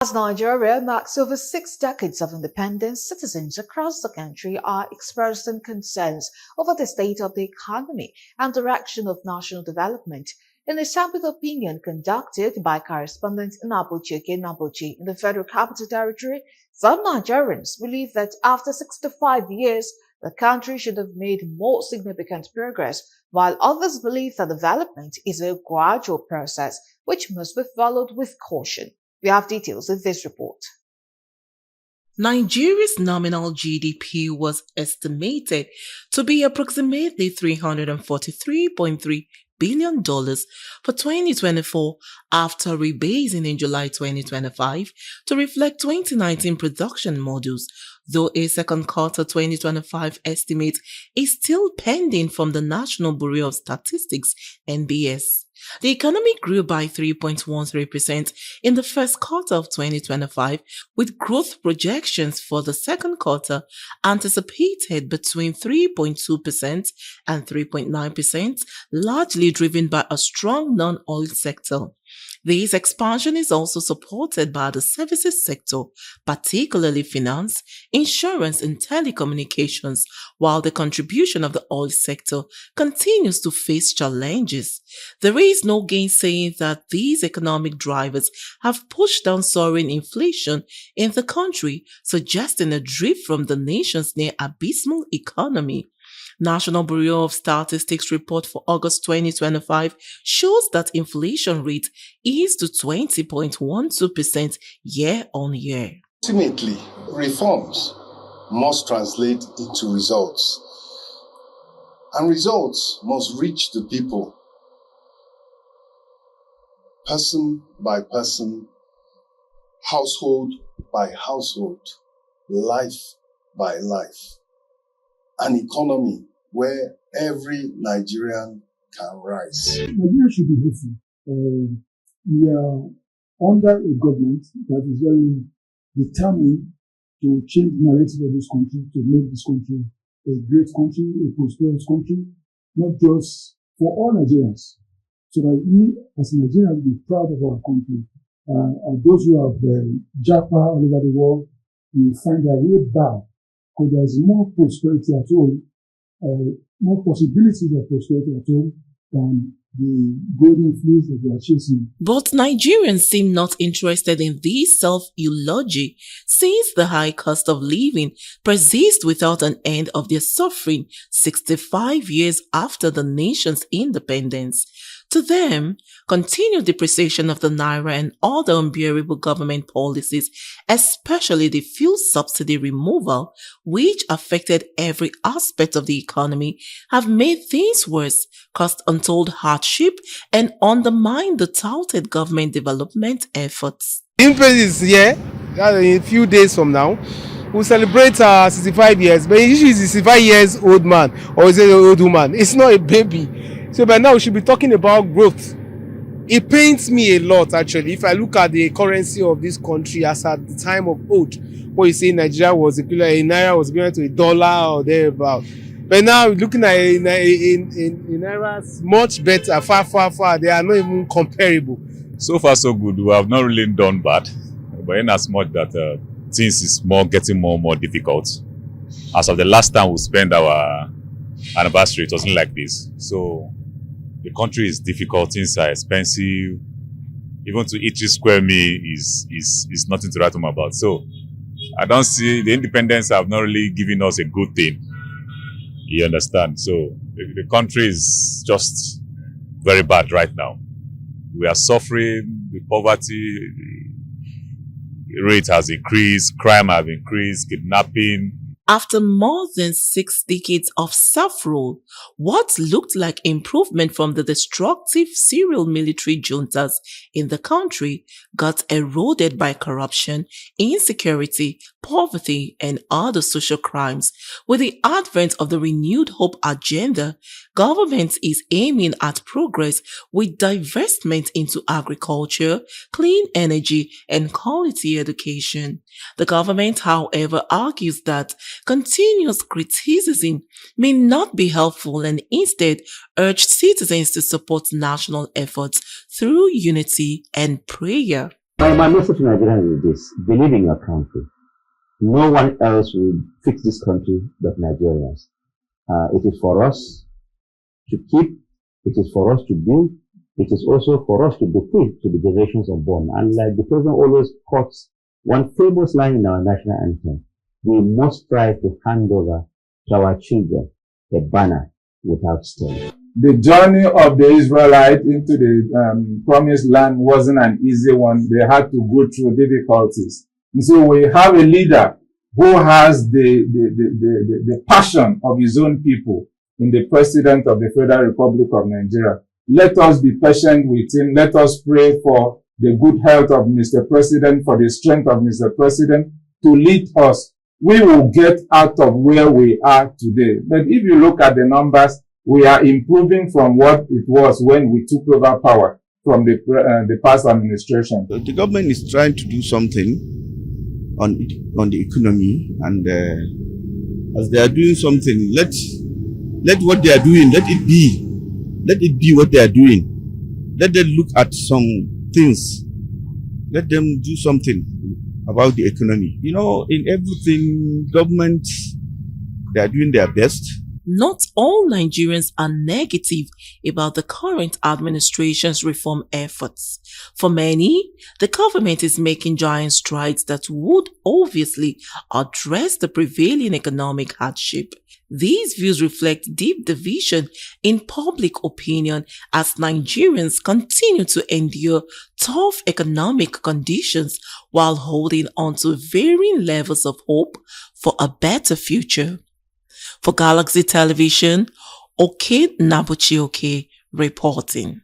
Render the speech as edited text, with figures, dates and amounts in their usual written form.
As Nigeria marks over 6 decades of independence, citizens across the country are expressing concerns over the state of the economy and direction of national development. In a sample opinion conducted by correspondent Nabuchi in the Federal Capital Territory, some Nigerians believe that after 65 years, the country should have made more significant progress, while others believe that development is a gradual process which must be followed with caution. We have details in this report. Nigeria's nominal GDP was estimated to be approximately $343.3 billion for 2024 after rebasing in July 2025 to reflect 2019 production models, though a second quarter 2025 estimate is still pending from the National Bureau of Statistics (NBS). The economy grew by 3.13% in the first quarter of 2025, with growth projections for the second quarter anticipated between 3.2% and 3.9%, largely driven by a strong non-oil sector. This expansion is also supported by the services sector, particularly finance, insurance, and telecommunications, while the contribution of the oil sector continues to face challenges. There is no gainsaying that these economic drivers have pushed down soaring inflation in the country, suggesting a drift from the nation's near abysmal economy. National Bureau of Statistics report for August 2025 shows that inflation rate is to 20.12% year-on-year. Ultimately, reforms must translate into results, and results must reach the people, person by person, household by household, life by life, an economy where every Nigerian can rise. Nigeria should be hopeful. We are under a government that is very determined to change the narrative of this country, to make this country a great country, a prosperous country, not just for all Nigerians, so that we as Nigerians will be proud of our country. And those who have japa all over the world will find their way back, because there is more prosperity at home, more possibilities of prosperity at home than the golden fleece that they are chasing. But Nigerians seem not interested in this self-eulogy, since the high cost of living persists without an end of their suffering 65 years after the nation's independence. To them, continued depreciation of the naira and other unbearable government policies, especially the fuel subsidy removal, which affected every aspect of the economy, have made things worse, caused untold hardship, and undermined the touted government development efforts. Interest is here, in a few days from now. We'll celebrate 65 years, but usually it's a 65 years old man or is it an old woman. It's not a baby. So by now we should be talking about growth. It pains me a lot, actually, if I look at the currency of this country as at the time of old. What you say Nigeria was equivalent, a naira was equivalent to $1 or thereabout. But now looking at in naira, much better, far, they are not even comparable. So far so good. We have not really done bad, but in as much that things is getting more and more difficult. As of the last time we spent our anniversary, it wasn't like this. So the country is difficult, things are expensive. Even to eat 3 square meal is nothing to write home about. So I don't see the independence have not really given us a good thing. You understand? So the country is just very bad right now. We are suffering, the poverty rate has increased, crime have increased, kidnapping. After more than 6 decades of self-rule, what looked like improvement from the destructive serial military juntas in the country got eroded by corruption, insecurity, poverty, and other social crimes. With the advent of the renewed hope agenda, government is aiming at progress with divestment into agriculture, clean energy, and quality education. The government, however, argues that continuous criticism may not be helpful and instead urged citizens to support national efforts through unity and prayer. My message to Nigerians is this: believe in your country. No one else will fix this country but Nigerians. It is for us to keep, it is for us to build, it is also for us to bequeath to the generations unborn. And like the president always quotes one famous line in our national anthem, we must strive to hand over to our children a banner without stain. The journey of the Israelites into the promised land wasn't an easy one. They had to go through difficulties. And so we have a leader who has the passion of his own people in the President of the Federal Republic of Nigeria. Let us be patient with him. Let us pray for the good health of Mr. President, for the strength of Mr. President to lead us. We will get out of where we are today. But if you look at the numbers, we are improving from what it was when we took over power from the past administration. The government is trying to do something on the economy, and as they are doing something, let what they are doing, let it be what they are doing. Let them look at some things. Let them do something about the economy. You know, in everything, government, they are doing their best. Not all Nigerians are negative about the current administration's reform efforts. For many, the government is making giant strides that would obviously address the prevailing economic hardship. These views reflect deep division in public opinion as Nigerians continue to endure tough economic conditions while holding on to varying levels of hope for a better future. For Galaxy Television, Oke Nabuchioke reporting.